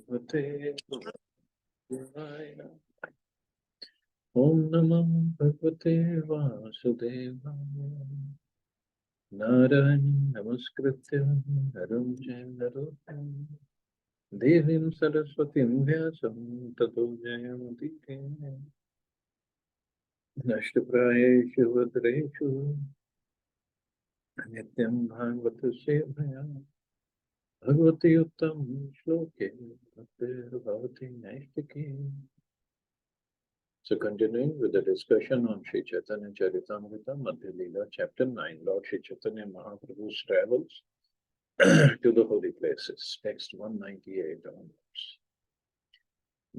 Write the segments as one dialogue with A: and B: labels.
A: Bhagavate Vasudevaya. Om Namah Bhagavate Vasudevaya. Narayana Namaskritya Naram Narottam Devim Saraswatim Vyasam Tato Jayamati Nashtaprayeshu Vadreshu Nityam Bhagavata Sevaya Bhagavati Uttam Shloke Bhaktir Bhavati Naistiki. So continuing with the discussion on Sri Chaitanya Charitamrita, Madhya Lila, Chapter 9, Lord Sri Chaitanya Mahaprabhu's travels to the holy places. Text 198 onwards.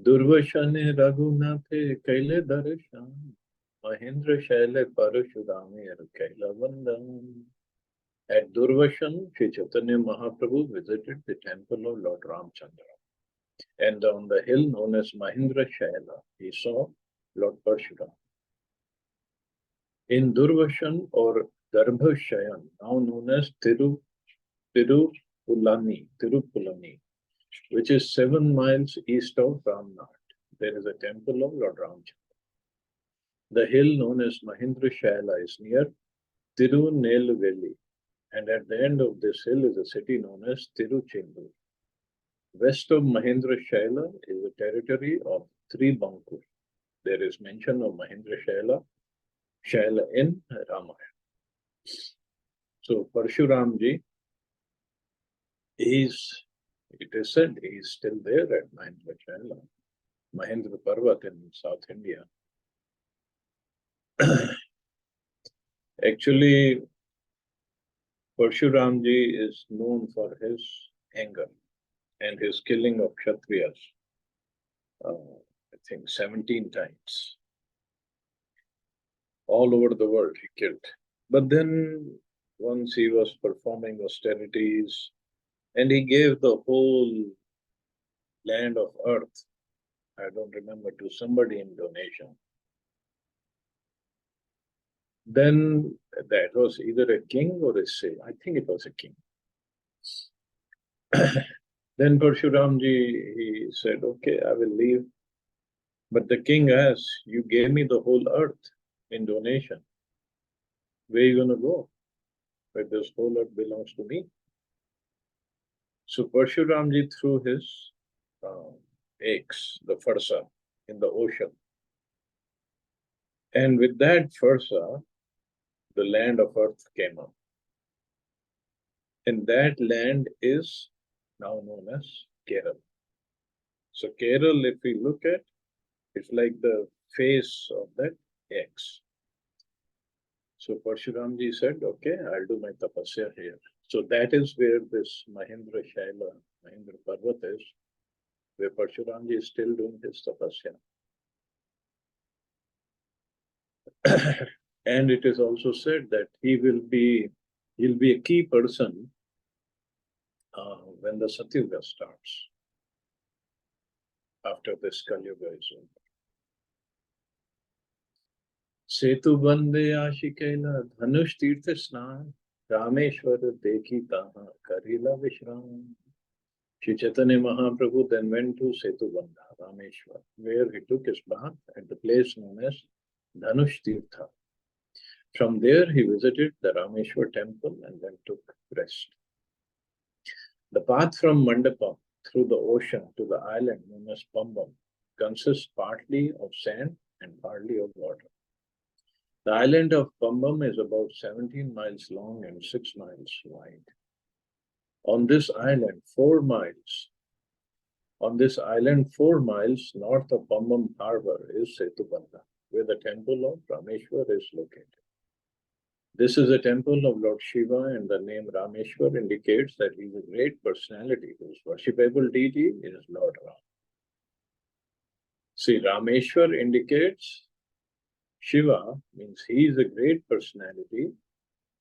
A: Durvashane Raghunathe Kaile Darshan Mahendra Shaile Parashudame Kaila Vandam. At Durvashan, Sri Chaitanya Mahaprabhu visited the temple of Lord Ramchandra. And on the hill known as Mahendra Shaila, he saw Lord Parshuram. In Durvashan or Darbhashayan, now known as Tirupulani, which is 7 miles east of Ramnath, there is a temple of Lord Ramchandra. The hill known as Mahendra Shaila is near Tirunelveli, and at the end of this hill is a city known as Tiruchendur. West of Mahendra Shaila is the territory of Tribankur. There is mention of Mahendra Shaila in Ramayana. So Parshuramji it is said he is still there at Mahendra Shaila, Mahendra Parvat in South India. Actually, Parshuramji is known for his anger and his killing of Kshatriyas, I think 17 times. All over the world he killed. But then once he was performing austerities and he gave the whole land of earth, I don't remember, to somebody in donation. Then that was either a king or a sage. I think it was a king. Then Parshuramji, he said, okay, I will leave. But the king asked, you gave me the whole earth in donation. Where are you going to go? But this whole earth belongs to me. So Parshuramji threw his eggs, the farsa, in the ocean. And with that farsa, the land of earth came up. And that land is now known as Kerala. So Kerala, if we look at, it's like the face of that X. So Parshuramji said, okay, I'll do my tapasya here. So that is where this Mahendra Shaila, Mahendra Parvat is, where Parshuramji is still doing his tapasya. And it is also said that he'll be a key person when the Satyuga starts, after this Kali Yuga is over. Setu Bande Ashikela Dhanush Tirtha Snan Rameshwar Dekhi Taha Karila Vishram. Sri Chaitanya Mahaprabhu then went to Setu Banda, Rameshwar, where he took his bath at the place known as Dhanush Tirtha. From there, he visited the Rameshwar temple and then took rest. The path from Mandapam through the ocean to the island known as Pambam consists partly of sand and partly of water. The island of Pambam is about 17 miles long and 6 miles wide. On this island, 4 miles north of Pambam harbor is Setubanda, where the temple of Rameshwar is located. This is a temple of Lord Shiva, and the name Rameshwar indicates that he is a great personality whose worshipable deity is Lord Ram. See, Rameshwar indicates Shiva, means he is a great personality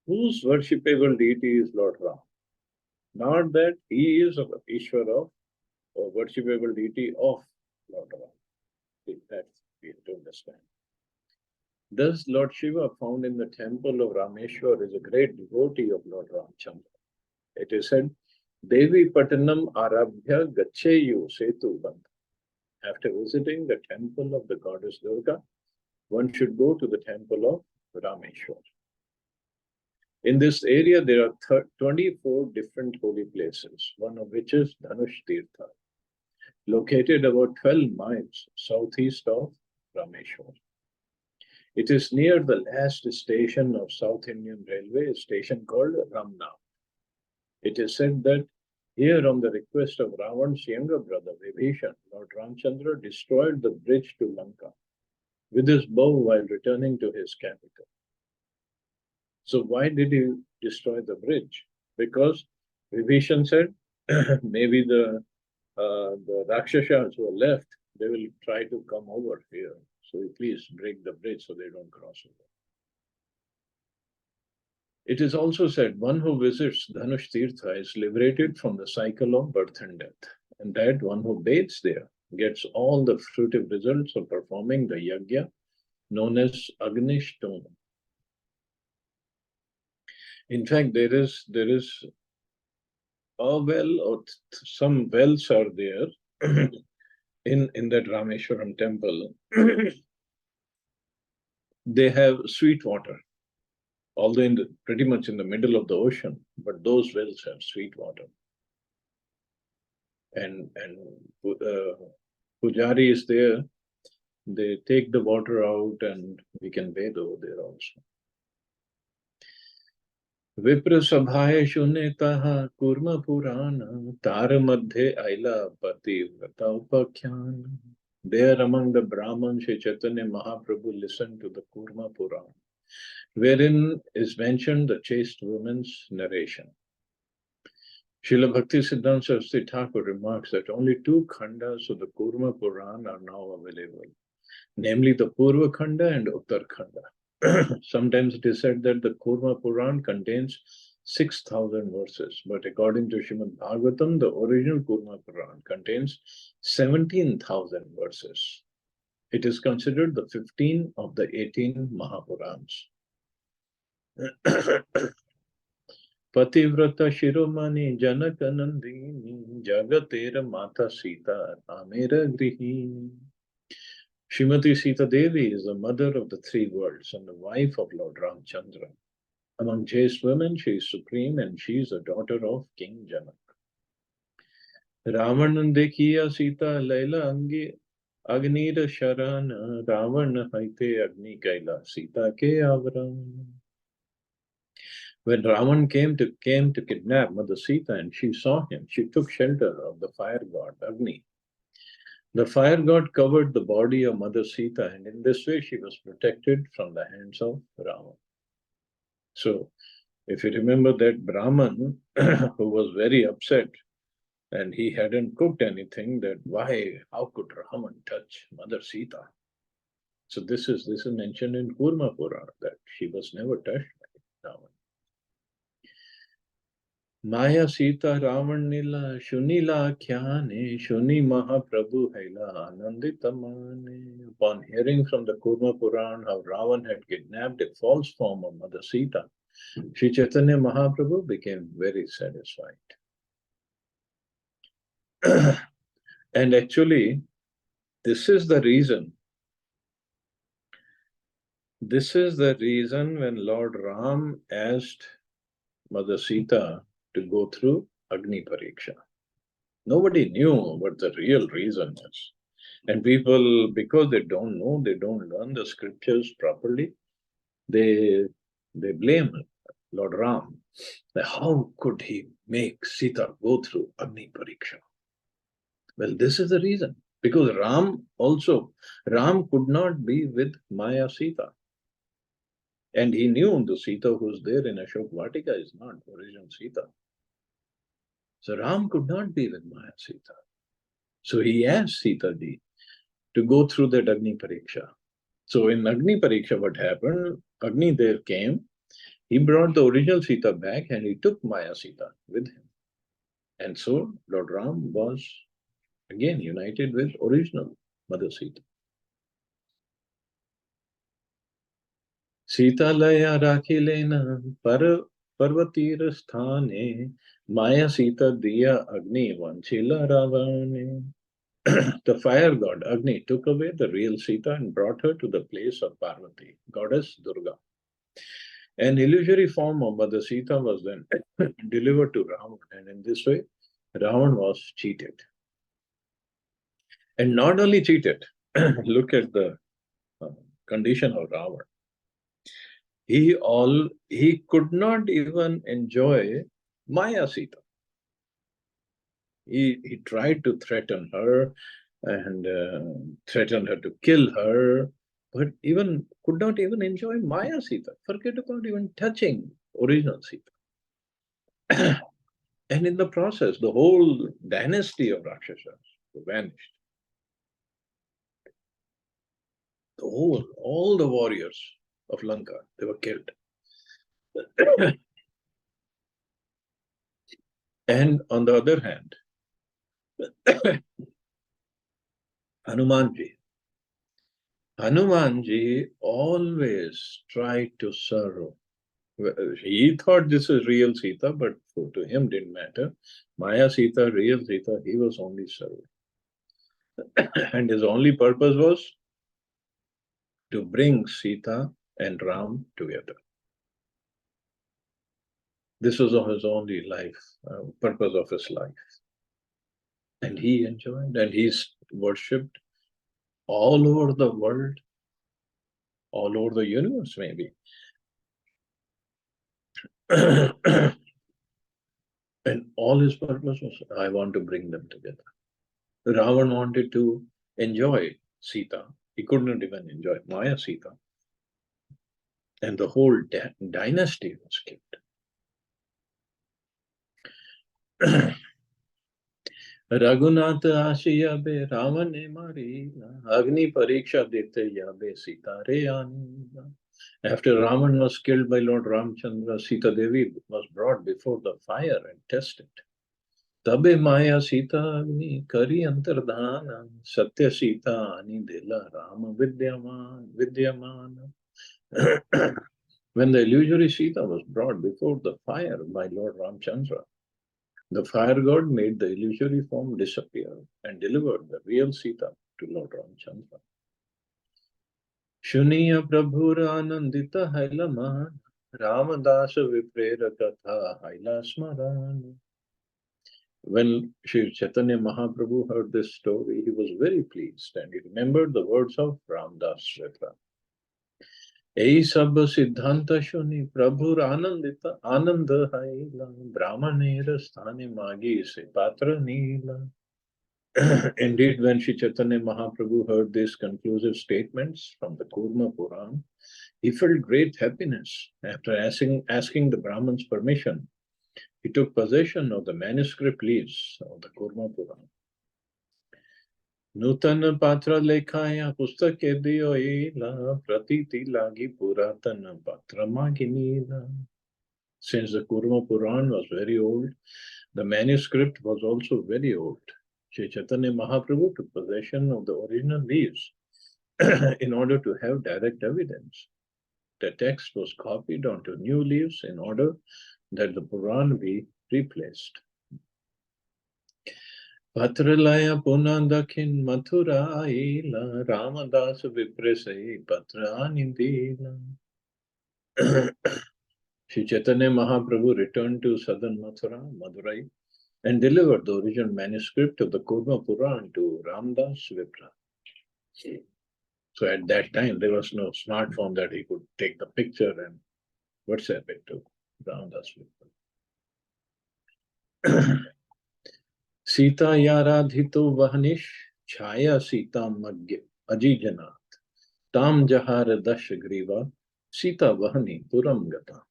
A: whose worshipable deity is Lord Ram. Not that he is an Ishvara or worshipable deity of Lord Ram. That we have to understand. Thus, Lord Shiva, found in the temple of Rameshwar, is a great devotee of Lord Ramchandra. It is said Devi Patanam Arabhya Gacheyu Setu Bandha. After visiting the temple of the goddess Durga, one should go to the temple of Rameshwar. In this area, there are 24 different holy places, one of which is Dhanush Tirtha, located about 12 miles southeast of Rameshwar. It is near the last station of South Indian Railway, a station called Ramna. It is said that here, on the request of Ravan's younger brother Vibhishan, Lord Ramchandra destroyed the bridge to Lanka with his bow while returning to his capital. So why did he destroy the bridge? Because Vibhishan said maybe the Rakshasas who are left, they will try to come over here. So please break the bridge so they don't cross over. It is also said one who visits Dhanush Tirtha is liberated from the cycle of birth and death, and that one who bathes there gets all the fruitive results of performing the yajna known as Agnishtoma. In fact, there is a well or some wells are there in that Rameshwaram temple. They have sweet water, although pretty much in the middle of the ocean, but those wells have sweet water. And Pujari is there. They take the water out and we can bathe over there also. विप्र सभाए शुनेतः कूर्म पुराण तार मध्ये आइला पतिव्रता उपाख्यान. There among the Brahmins, Sri Chaitanya Mahaprabhu listened to the Kurma Purana, wherein is mentioned the chaste woman's narration. Srila Bhakti Siddhanta Saraswati Thakur remarks that only two khandas of the Kurma Purana are now available, namely the Purva Khanda and Uttar Khanda. Sometimes it is said that the Kurma Puran contains 6,000 verses, but according to Srimad Bhagavatam, the original Kurma Puran contains 17,000 verses. It is considered the 15 of the 18 Mahapurans. Pativrata Shiromani Janakanandini Jagatera Mata Sita Amera Grihini. Srimati Sita Devi is the mother of the three worlds and the wife of Lord Ramchandra. Among chaste women, she is supreme and she is the daughter of King Janak. Ravanan dekhiya Sita Laila Angi Agnira Sharana Ravana Haite Agni Kaila Sita Ke Avram. When Ravan came to kidnap Mother Sita and she saw him, she took shelter of the fire god Agni. The fire god covered the body of Mother Sita, and in this way she was protected from the hands of Ravan. So, if you remember that Brahman who was very upset and he hadn't cooked anything, that how could Ravan touch Mother Sita? So this is mentioned in Kurma Purana that she was never touched by Ravan. Maya Sita Ravan Nila Shunila Khyane Shuni Mahaprabhu Haila Ananditamane. Upon hearing from the Kurma Puran how Ravan had kidnapped a false form of Mother Sita, Sri Chaitanya Mahaprabhu became very satisfied. And actually, this is the reason when Lord Ram asked Mother Sita to go through Agni Pariksha. Nobody knew what the real reason is. And people, because they don't know, they don't learn the scriptures properly, they blame Lord Ram. How could he make Sita go through Agni Pariksha? Well, this is the reason. Because Ram could not be with Maya Sita. And he knew the Sita who's there in Ashok Vatika is not original Sita. So Ram could not be with Maya Sita. So he asked Sita Ji to go through that Agni Pariksha. So in Agni Pariksha, what happened? Agni there came, he brought the original Sita back and he took Maya Sita with him. And so Lord Ram was again united with original Mother Sita. Sita laya rakhi lena par parvatir sthane maya sita diya agni vanchila ravane. The fire god Agni took away the real Sita and brought her to the place of Parvati, goddess Durga. An illusory form of Mother Sita was then delivered to Ravan, and in this way, Ravan was cheated. And not only cheated, look at the uh, condition of Ravan. He could not even enjoy Maya Sita. He tried to threaten her and threatened her to kill her, but even could not even enjoy Maya Sita. Forget about even touching original Sita. And in the process, the whole dynasty of Rakshasas vanished. All the warriors of Lanka, they were killed. And on the other hand, Hanumanji always tried to serve. He thought this is real Sita, but to him didn't matter. Maya Sita, real Sita, he was only serving. And his only purpose was to bring Sita and Ram together. This was his only life, purpose of his life. And he enjoyed, and he's worshipped all over the world, all over the universe, maybe. And all his purpose was, I want to bring them together. Ravan wanted to enjoy Sita. He couldn't even enjoy Maya Sita. And the whole dynasty was killed. Raghunath Asia बे रावण ने मारी Agni pariksha dete yabe Sita re ani. After Ravan was killed by Lord Ramchandra, Sita Devi was brought before the fire and tested. Tabe Maya Sita Agni kari antardhana Satya Sita ani dila Rama Vidyaman. When the illusory Sita was brought before the fire by Lord Ramchandra, the fire god made the illusory form disappear and delivered the real Sita to Lord Ramchandra. Shuniya Prabhura Anandita Hailaman Ramadasa Viprera Katha Haila Smaran. When Sri Chaitanya Mahaprabhu heard this story, he was very pleased and he remembered the words of Ramdas Ritra. Ei sab siddhanta shuni prabhur anandita ananda haila brahmanera sthane magi se patra nila. Indeed, when Sri Chaitanya Mahaprabhu heard these conclusive statements from the Kurma Puran, he felt great happiness. After asking the Brahman's permission, he took possession of the manuscript leaves of the Kurma Puran. Nutan patra lekhaya pustake diyo ila pratiti lagi puratana patra maginila. Since the Kurma Puran was very old, the manuscript was also very old. Sri Chaitanya Mahaprabhu took possession of the original leaves in order to have direct evidence. The text was copied onto new leaves in order that the Puran be replaced. Patralaya Punandakin Mathura Ila Ramadas Viprese Patra Anindila. Sri Chaitanya Mahaprabhu returned to southern Madurai, and delivered the original manuscript of the Kurma Puran to Ramdas Vipra. So at that time, there was no smartphone that he could take the picture and WhatsApp it to Ramdas Vipra. Sita Yaradhito Vahanish Chaya Sita Magya Ajijanat Tam Jahara Dashagriva Sita Vahani Puram Gata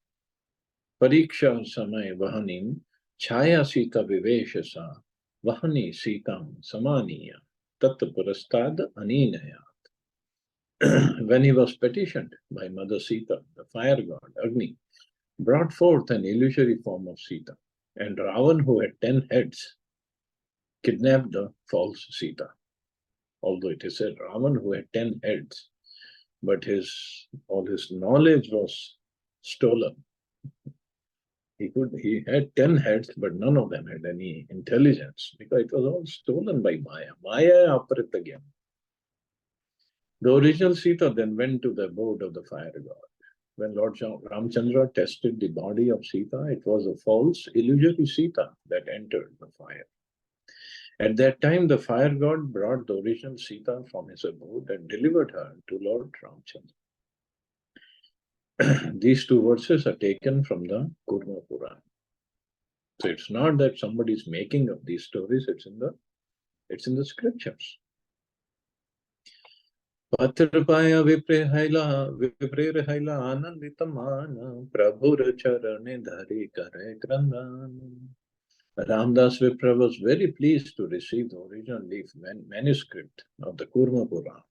A: Pariksha Samay Vahanim Chaya Sita Viveshasa Vahani Sitam Samaniya Tat Purastad Aninayat. When he was petitioned by Mother Sita, the fire god Agni brought forth an illusory form of Sita, and Ravan, who had 10 heads, kidnapped the false Sita. Although it is said Ravan, who had 10 heads, but all his knowledge was stolen. He had 10 heads, but none of them had any intelligence because it was all stolen by Maya. Maya aparitagyan. The original Sita then went to the abode of the fire god. When Lord Ramchandra tested the body of Sita, it was a false, illusory Sita that entered the fire. At that time, the fire god brought the original Sita from his abode and delivered her to Lord Ramchandra. These two verses are taken from the Kurma Purana. So it's not that somebody is making up these stories, it's in the scriptures. Patrapaya viprehila ananditamana prabhur charane dhari kare krandan. Ramdas Vipra was very pleased to receive the original manuscript of the Kurma Purana.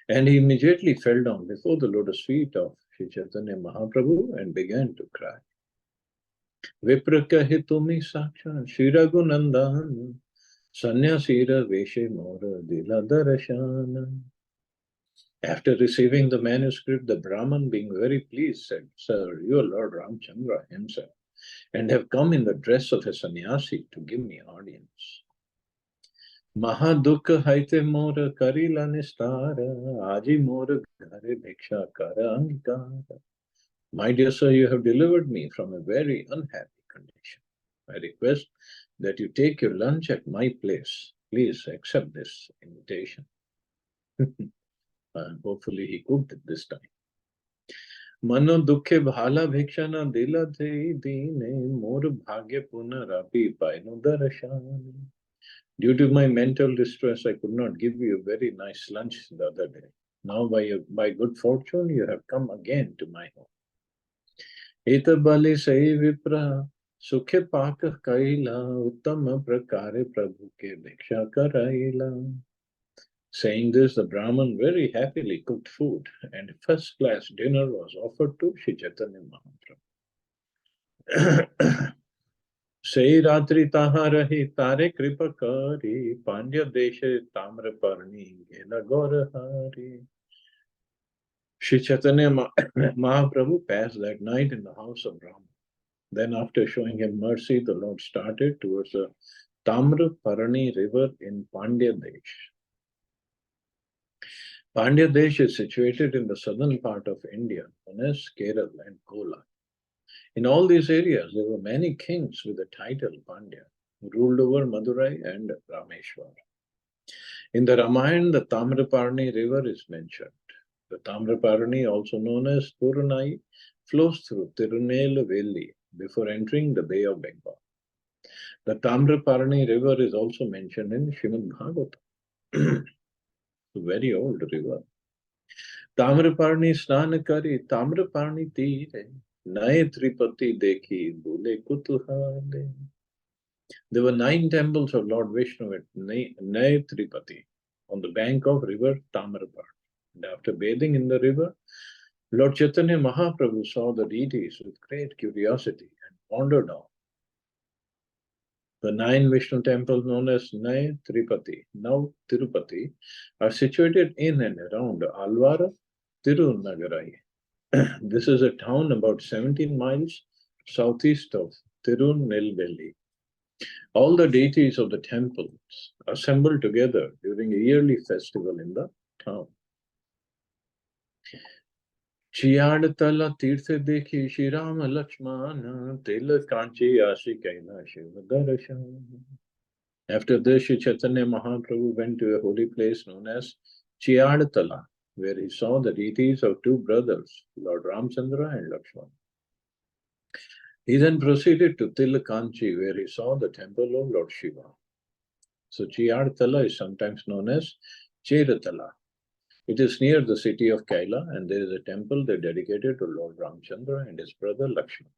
A: And he immediately fell down before the lotus feet of Sri Chaitanya Mahaprabhu and began to cry. Vipra kahe tumi saksha Shri Raghunandan Sanyasira Veshe Mora Dila Darashana. After receiving the manuscript, the Brahman, being very pleased, said, Sir, you are Lord Ramchandra himself, and have come in the dress of a sannyasi to give me audience. Mahadukha haite mora karila nistara, aji mora ghare bhiksha kara angikara. My dear sir, you have delivered me from a very unhappy condition. I request that you take your lunch at my place. Please accept this invitation. And hopefully he cooked it this time. Mano dukhe bhala bhikshana dila the dine mor bhagya punarapi painu darashani. Due to my mental distress, I could not give you a very nice lunch the other day. Now, by good fortune, you have come again to my home. Eta bali sai vipra sukhe paka kaila uttama prakare prabhu ke bhiksha karaila. Saying this, the Brahman very happily cooked food, and a first-class dinner was offered to Sri Chaitanya Mahaprabhu. Sei ratri taha rahi tare kripa kari Pandya deshe tamra parni gela gorahari. Sri Chaitanya Mahaprabhu passed that night in the house of Brahman. Then, after showing him mercy, the Lord started towards the Tamra Parani river in Pandya Desh. Pandya Desh is situated in the southern part of India, known as Kerala and Gola. In all these areas, there were many kings with the title Pandya, who ruled over Madurai and Rameshwar. In the Ramayana, the Tamraparni river is mentioned. The Tamraparni, also known as Purunai, flows through Tirunelveli before entering the Bay of Bengal. The Tamraparni river is also mentioned in Srimad Bhagavatam. A very old river. Tamraparni snan kari Tamraparni tire Naye Tripati dekhi bole kutuhale. There were 9 temples of Lord Vishnu at Naye Tripati on the bank of river Tamraparni. And after bathing in the river, Lord Chaitanya Mahaprabhu saw the deities with great curiosity and wandered on. The 9 Vishnu temples known as Naye Tripati, now Tirupati, are situated in and around Alvara, Tirunagarai. This is a town about 17 miles southeast of Tirunelveli. All the deities of the temples assemble together during a yearly festival in the town. Chiyad-tala tirthe dekhi Shri Rama Lakshmana Tila Kanchi Ashi Kaila Shiva Darshan. After this, Sri Chaitanya Mahaprabhu went to a holy place known as Chiyad-tala, where he saw the deities of 2 brothers, Lord Ramchandra and Lakshmana. He then proceeded to Tilakanchi, where he saw the temple of Lord Shiva. So Chiyad-tala is sometimes known as Cheratala. It is near the city of Kaila, and there is a temple there dedicated to Lord Ramchandra and his brother Lakshmana.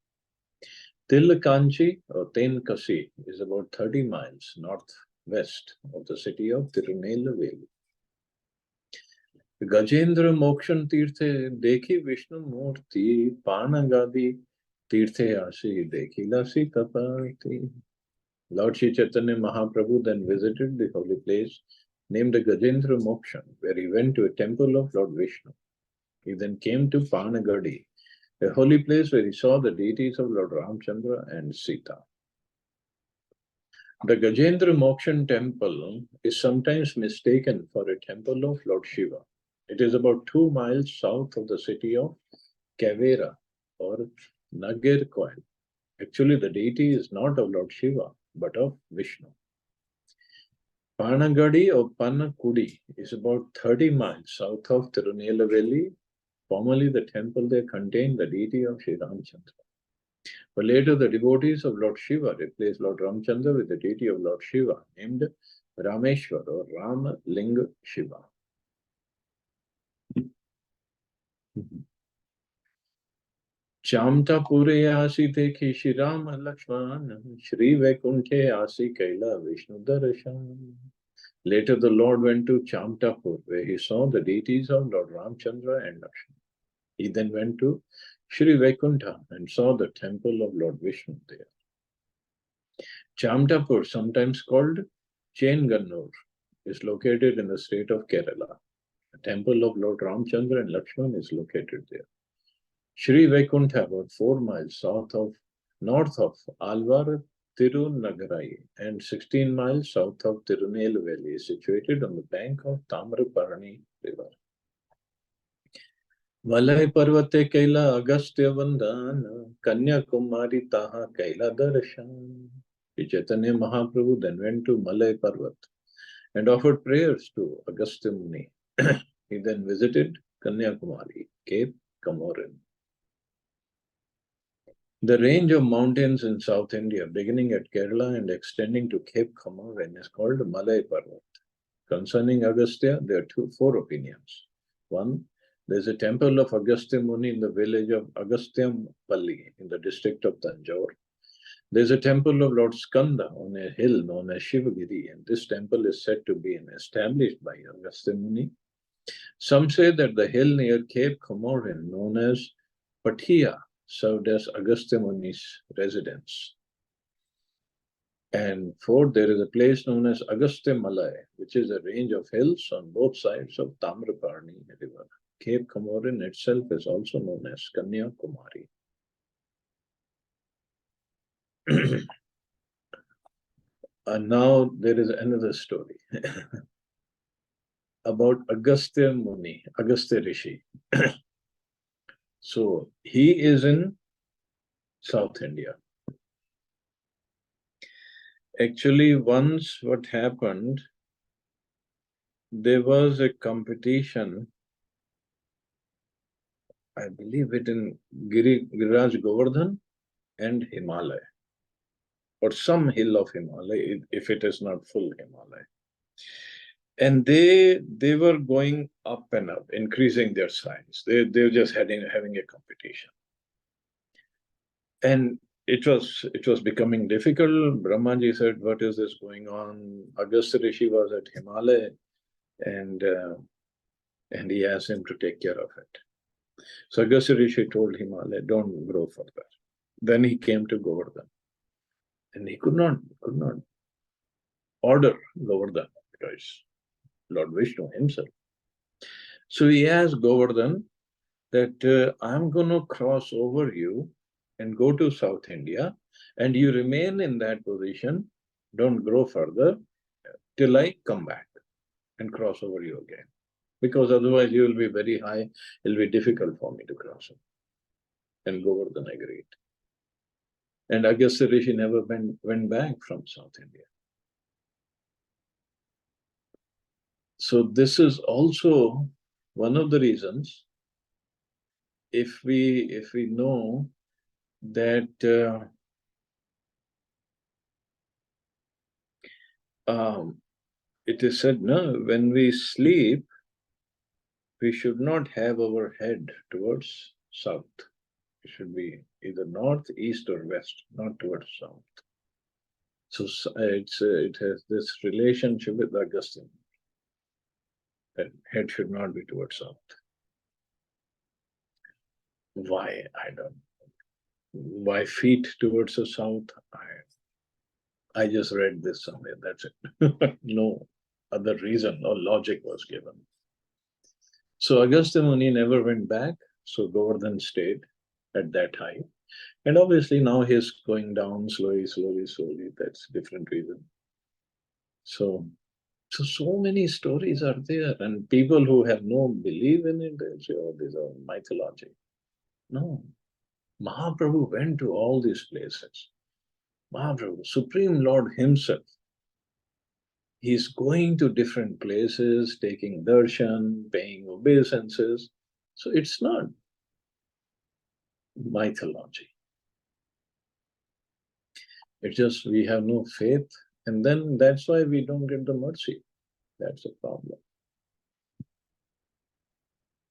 A: Tilakanchi or Tenkasi is about 30 miles northwest of the city of Tirunelveli. Gajendra Mokshan Tirthe Dekhi Vishnu Murti Panagadi Tirthe Asi Dekhi Lasi Tapati. Lord Sri Chaitanya Mahaprabhu then visited the holy place named Gajendra Mokshan, where he went to a temple of Lord Vishnu. He then came to Panagadi, a holy place where he saw the deities of Lord Ramchandra and Sita. The Gajendra Mokshan temple is sometimes mistaken for a temple of Lord Shiva. It is about 2 miles south of the city of Kavera or Nagercoil. Actually, the deity is not of Lord Shiva, but of Vishnu. Panagadi or Panakudi is about 30 miles south of Tirunelveli. Formerly, the temple there contained the deity of Sri Ramchandra. But later, the devotees of Lord Shiva replaced Lord Ramchandra with the deity of Lord Shiva, named Rameshwar or Ram Linga Shiva. Chamtapure asi dekhi Shri Rama Lakshman, Shri Vaikunthe asi Kaila Vishnu Darshan. Later, the Lord went to Chamtapur, where he saw the deities of Lord Ramchandra and Lakshman. He then went to Shri Vaikuntha and saw the temple of Lord Vishnu there. Chamtapur, sometimes called Chengannur, is located in the state of Kerala. The temple of Lord Ramchandra and Lakshman is located there. Shri Vaikuntha, about 4 miles north of Alvar Tirunagarai and 16 miles south of Tirunelveli, is situated on the bank of Tamraparni river. Malay Parvate Kaila Agastya Vandana, Kanyakumari Taha Kaila Darshan. Chaitanya Mahaprabhu then went to Malay Parvat and offered prayers to Agastya Muni. He then visited Kanyakumari, Cape Comorin. The range of mountains in South India, beginning at Kerala and extending to Cape Comorin, is called Malay Parvat. Concerning Agastya, there are 4 opinions. One, there is a temple of Agastya Muni in the village of Agastyampalli in the district of Tanjore. There is a temple of Lord Skanda on a hill known as Shivagiri, and this temple is said to be established by Agastya Muni. Some say that the hill near Cape Comorin, known as Patia, served as Agastya Muni's residence. And fourth, there is a place known as Agastya Malay, which is a range of hills on both sides of Tamraparni river. Cape Comorin itself is also known as Kanyakumari. And now there is another story about Agastya Muni, Agastya Rishi. So he is in South India. Actually, once what happened, there was a competition, I believe it in Giriraj Govardhan and Himalaya, or some hill of Himalaya, if it is not full Himalaya. And they were going up and up, increasing their size. They were just having a competition. And it was becoming difficult. Brahmaji said, what is this going on? Agastya Rishi was at Himalaya, and he asked him to take care of it. So Agastya Rishi told Himalaya, don't grow further. Then he came to Govardhan. And he could not order Govardhan because Lord Vishnu himself. So he asked Govardhan that I'm going to cross over you and go to South India, and you remain in that position, don't grow further till I come back and cross over you again. Because otherwise you will be very high, it will be difficult for me to cross over. And Govardhan agreed. And Agastya Rishi never went back from South India. So this is also one of the reasons, if we know that it is said, no, when we sleep, we should not have our head towards south. It should be either north, east, or west, not towards south. So it has this relationship with Augustine, that head should not be towards south. Why? I don't know. Why feet towards the south? I just read this somewhere, that's it. No other reason or logic was given. So Agastya Muni never went back, so Govardhan stayed. at that height. And obviously now he's going down slowly, slowly, slowly. That's different reason. So many stories are there, and people who have no belief in it, they say, "Oh, these are mythology." No, Mahaprabhu went to all these places. Mahaprabhu, Supreme Lord Himself, He's going to different places, taking darshan, paying obeisances. So it's not mythology. It's just we have no faith, and then that's why we don't get the mercy. That's the problem.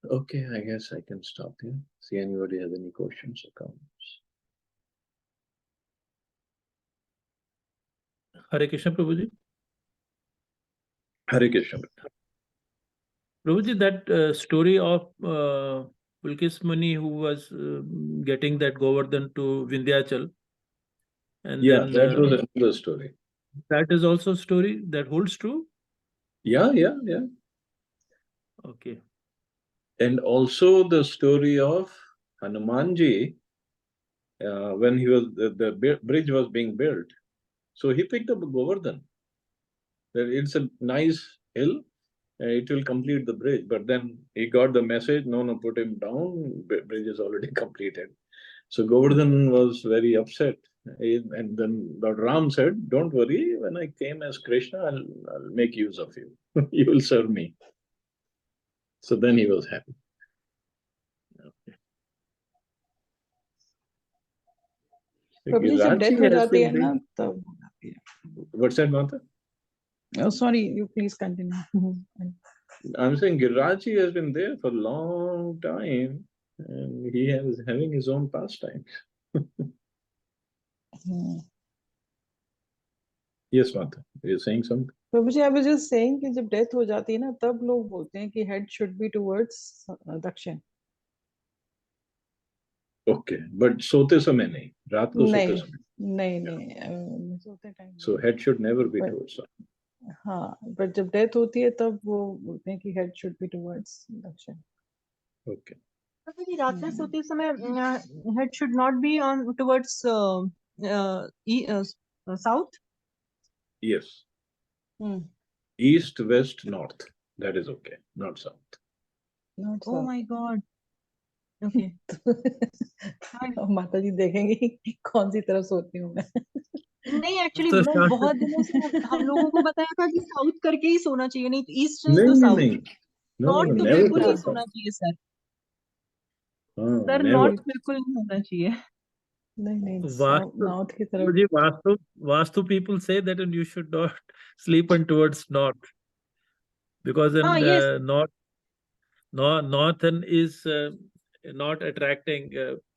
A: Okay, I guess I can stop here. See anybody has any questions or comments?
B: Hare Krishna, Prabhuji.
A: Hare Krishna.
B: Prabhuji, that story of Pulkes Muni who was getting that Govardhan to Vindhyachal, and
A: Yeah,
B: then
A: that was another story.
B: that is also a story that holds true.
A: Yeah.
B: Okay.
A: And also the story of Hanumanji, when the bridge was being built. So he picked up Govardhan. It's a nice hill, it will complete the bridge. But then he got the message, no, put him down, bridge is already completed. So Govardhan was very upset. And then Lord Ram said, don't worry, when I came as Krishna, I'll make use of you. You will serve me. So then he was happy. Okay.
C: प्रभु जी जब death हो जाती है ना तब हो जाती है.
A: What's that, Mata?
C: Oh, sorry, you please continue.
A: I'm saying Giraji has been there for a long time, and he is having his own pastimes. Yes, Mata, you're saying something?
C: Prabhu ji, I was just saying कि जब death हो जाती है ना तब लोग बोलते हैं कि head should be towards दक्षिण.
A: Okay, but सोते समय नहीं, रात को सोते समय.
C: नहीं सोते time.
A: So head should never be towards south.
C: हाँ, but जब डेथ होती है तब वो बोलते हैं कि head should be towards दक्षिण.
A: Okay.
D: रात में सोते समय head should not be on towards south.
A: Yes. East, west, north. That is okay. Not south.
C: Not
D: Oh
C: south.
D: my God. Okay.
C: माता जी देखेंगी कौन सी तरफ सोती हूँ मैं.
D: नहीं एक्चुअली बहुत दिनों से हम लोगों को बताया था कि साउथ करके ही सोना चाहिए, नहीं तो ईस्ट तो साउथ, नॉर्थ तो बिल्कुल नहीं सोना चाहिए सर. सर नॉर्थ बिल्कुल नहीं होना चाहिए.
C: नहीं नॉर्थ की तरफ.
B: मुझे vastu people say that you should not sleep on towards north, because in northern is not attracting,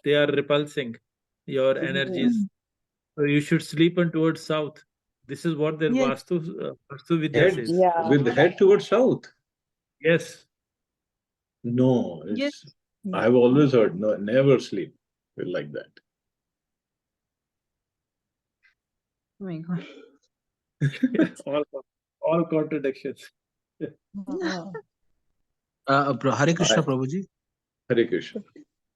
B: they are repulsing your energies. So you should sleep on towards south. This is what their Vastu Vidya says.
C: Yeah.
A: With the head towards south.
B: Yes.
A: No,
D: Yes.
A: I've always heard no, never sleep like that.
D: Oh my God.
B: all contradictions.
E: हरे कृष्णा प्रभु जी.
A: हरे कृष्ण.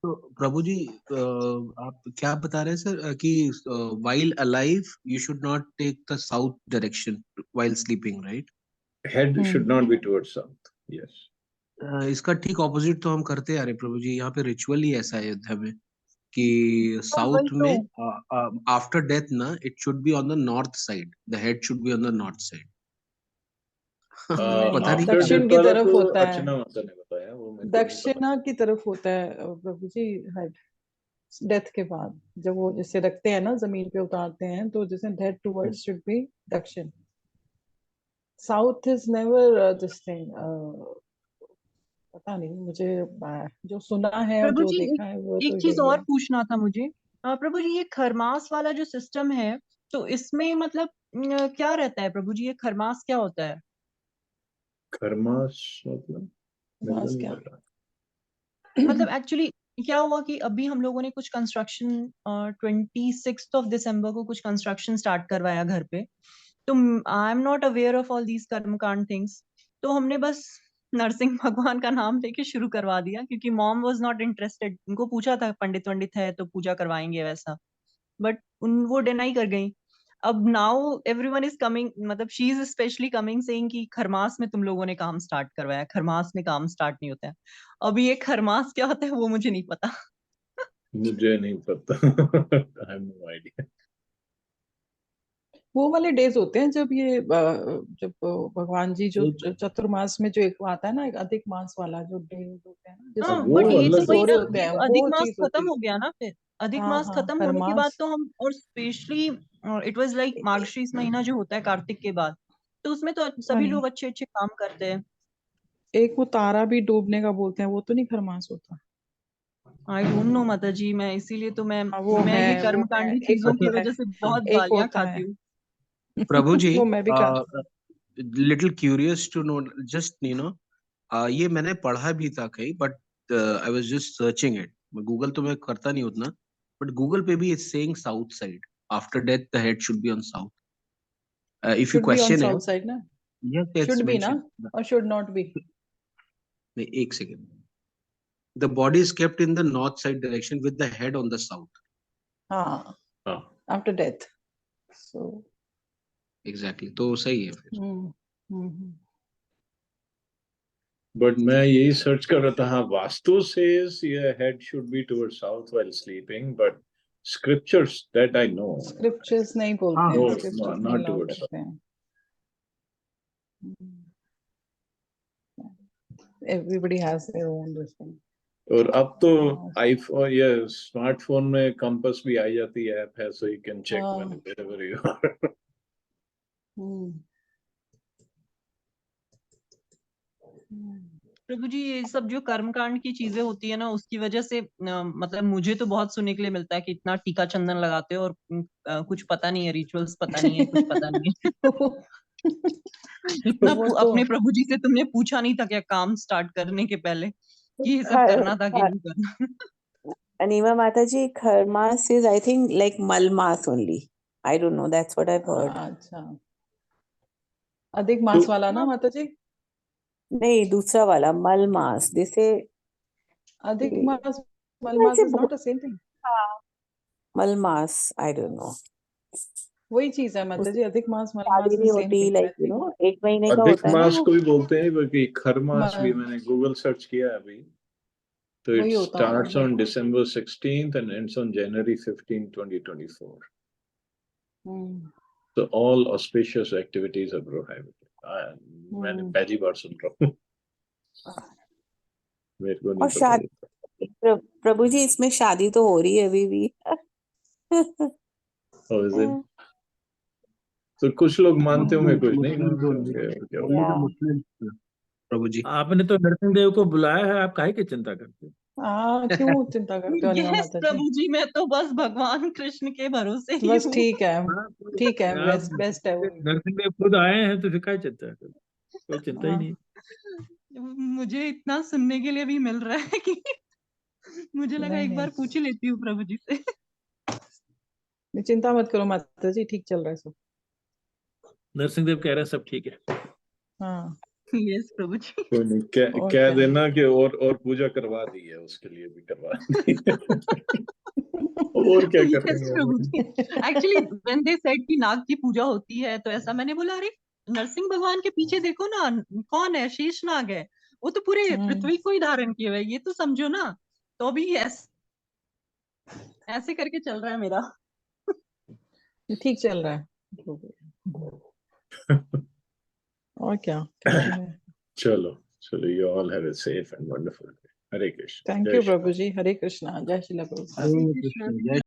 E: तो प्रभु जी आप क्या बता रहे हैं sir कि while alive you should not take the south direction while sleeping, right?
A: Head should not be towards south. Yes.
E: इसका ठीक opposite तो हम करते आ रहे प्रभु जी. यहाँ पे रिचुअल ही ऐसा है अयोध्या में कि साउथ में आफ्टर डेथ ना it should be on the north side, the head should be on the north side. पता नहीं
C: दक्षिण की तरफ होता है.
A: अर्चना माता ने बताया वो
C: दक्षिणा की तरफ होता है प्रभु जी हेड डेथ के बाद. जब वो जैसे रखते हैं ना जमीन पे उतारते हैं तो जैसे हेड टुवर्ड्स शुड बी दक्षिण. South is never this thing. पता नहीं मुझे जो सुना है और जो देखा है वो
D: एक चीज और पूछना था मुझे प्रभु जी. ये खरमास वाला जो सिस्टम है तो इसमें मतलब क्या रहता है प्रभु जी? ये खरमास क्या होता है?
A: खरमास मतलब
C: क्या
D: मतलब एक्चुअली क्या हुआ कि अभी हम लोगों ने कुछ कंस्ट्रक्शन 26 दिसंबर को कुछ कंस्ट्रक्शन स्टार्ट करवाया घर पे. तो I am not aware of all these कर्मकांड थिंग्स. तो हमने बस नरसिंह भगवान का नाम लेके शुरू करवा दिया, क्योंकि मॉम वाज नॉट इंटरेस्टेड। उनको पूछा था पंडित वंडित है तो पूजा करवाएंगे वैसा, बट वो डिनाई कर गई। अब नाउ एवरीवन इज कमिंग, मतलब she is specially coming saying कि खरमास में तुम लोगों ने काम स्टार्ट करवाया, खरमास में काम स्टार्ट नहीं होता है। अब ये खरमास क्या होता है वो मुझे नहीं पता।
A: मुझे नहीं पता। I have no idea.
C: वो वाले डेज होते हैं जब ये जब भगवान जी जो चतुर्मास में जो एक आता है ना, एक अधिक मास वाला जो डेज होते हैं ना,
D: हाँ,
C: जिसमें
A: वो
D: बट ये तो
A: अलग
D: वही
C: सोरे
D: ना,
C: होते
D: ये
C: हैं,
D: तो अधिक
C: वो
D: मास
C: चीज होती
D: खत्म हो
C: है।
D: गया ना फिर। अधिक
C: हाँ
D: मास
C: हाँ,
D: खत्म होने के बाद
C: खरमास।
D: तो हम, और स्पेशली इट वाज लाइक मार्गशीर्ष महीना जो होता है कार्तिक के बाद, तो उसमें तो सभी
C: नहीं,
D: लोग अच्छे अच्छे काम करते हैं।
C: एक वो तारा भी डूबने का बोलते हैं, वो तो नहीं खरमास होता।
D: आई डोंट नो माता जी, मैं इसीलिए तो मैं
C: हाँ,
D: मैं ये
C: वो है,
D: कर्मकांडी
C: एक
D: चीजों की
C: होता है,
D: वजह से बहुत
C: एक
D: गालियां
C: होता
D: खाती
C: है।
D: हूँ।
E: प्रभु जी,
C: वो मैं भी खाती
E: little curious to know, just ये मैंने पढ़ा भी था कहीं, but I was just searching it. Google तो मैं करता नहीं उतना, बट गूगल पे भी it's saying south side, after death the head should be on south. If you
C: should be on
E: question
C: south
E: it,
C: side ना,
E: यस इट्स
C: शुड बी ना,
E: mention.
C: और शुड नॉट बी।
E: नहीं, एक second. The body is kept in the north side direction with the head on the south.
C: हाँ,
A: हाँ,
C: after death. So
E: exactly, तो सही है फिर।
A: बट मैं यही सर्च कर रहा था। हाँ, vastu says your head should be towards south while sleeping, but scriptures that I know,
C: scriptures नहीं बोलते
E: हाँ,
C: हैं,
A: no,
C: स्क्रिप्चर्स नहीं
A: not
C: अलाउ
A: towards south.
C: करते हैं। Everybody has their own this thing.
A: और अब तो आईफोन या स्मार्टफोन में कंपास भी आ जाती है, ऐप है, so you can check wherever you are.
D: प्रभु जी, ये सब जो कर्मकांड की चीजें होती है ना, उसकी वजह से मतलब मुझे तो बहुत सुनने के लिए मिलता है कि इतना टीका चंदन लगाते हो और कुछ पता नहीं है, रिचुअल्स पता नहीं है, कुछ पता नहीं है। इतना
C: वो तो
D: अपने प्रभु जी से तुमने पूछा नहीं था क्या काम स्टार्ट करने के पहले कि ये सब
F: खर
D: करना था कि नहीं करना?
F: Anima Mataji, Kharmas is, I think, like Malmas only. I don't know. That's what I've heard.
C: अच्छा, अधिक मास वाला ना माता जी?
F: नहीं, दूसरा वाला Malmas. They say
C: अधिक मास,
F: वैसे
C: मलमास इज
F: बहुत,
C: नॉट द सेम थिंग।
F: हाँ, Malmas. I don't know.
C: वही चीज है माता जी,
F: उसमें
C: अधिक मास
F: शादी
C: मलमास इज
F: नहीं
C: सेम
F: होती,
C: थिंग आई
F: like
C: थिंक।
F: 1 महीने का
A: अधिक
F: होता है ना
A: मास
F: वो।
A: को भी बोलते हैं, बल्कि खरमास भी मैंने गूगल सर्च किया है अभी, तो it
C: वही होता होगा
A: starts on December 16th and ends on January 15, 2024. So all auspicious activities are prohibited. मैंने पहली बार सुन रहा हूँ, मेरे को नहीं
F: और
A: पता
F: शादी,
A: ये।
F: प्रभु जी, इसमें शादी तो हो रही है अभी भी।
A: Oh, is it? तो कुछ लोग मानते होंगे, कुछ नहीं
E: मुस्लिम
A: मानते
E: only,
A: होंगे, क्या
E: only the
F: Yeah.
E: Muslims, प्रभु जी।
B: आपने तो नरसिंह देव को बुलाया है, आप काहे की चिंता करते हो?
C: क्यों चिंता करते हो अनिमा
D: यस
C: माता जी?
D: प्रभु जी, मैं तो बस भगवान कृष्ण के भरोसे ही
C: बस
D: हूँ।
C: ठीक है, ठीक है,
B: आप
C: बेस्ट है वो।
B: नरसिंह देव खुद आए हैं तो फिर काय चिंता कर, कोई चिंता ही
C: हाँ,
B: नहीं।
D: मुझे इतना सुनने के लिए भी मिल रहा है कि मुझे लगा
C: नहीं
D: एक
C: नहीं,
D: बार पूछ ही लेती हूँ प्रभु जी से।
C: चिंता मत करो माता जी, ठीक चल रहा है सब।
B: नरसिंह देव कह रहे हैं सब ठीक है।
C: हाँ,
D: यस प्रभु जी।
A: कोई नहीं,
C: और
A: कह
C: क्या।
A: देना कि और पूजा करवा दी है, उसके लिए भी करवा दी है। और क्या
D: यस
A: करेंगे
D: प्रभु
A: हम?
D: जी। एक्चुअली व्हेन दे सेड कि नाग की पूजा होती है, तो ऐसा मैंने बोला, अरे नरसिंह भगवान के पीछे देखो ना, कौन है, शेष नाग है, वो तो पूरे पृथ्वी को ही धारण किए हुए है, ये तो समझो ना। तो अभी ऐसे करके चल रहा है मेरा।
C: ठीक चल रहा है। और क्या कहती है।
A: चलो चलो, you all have a safe and wonderful day. Hare Krishna.
C: Thank
A: Jai
C: you
A: Shri
C: प्रभु जी, हरे कृष्णा, जय श्री प्रभु।
E: हरे कृष्ण, जय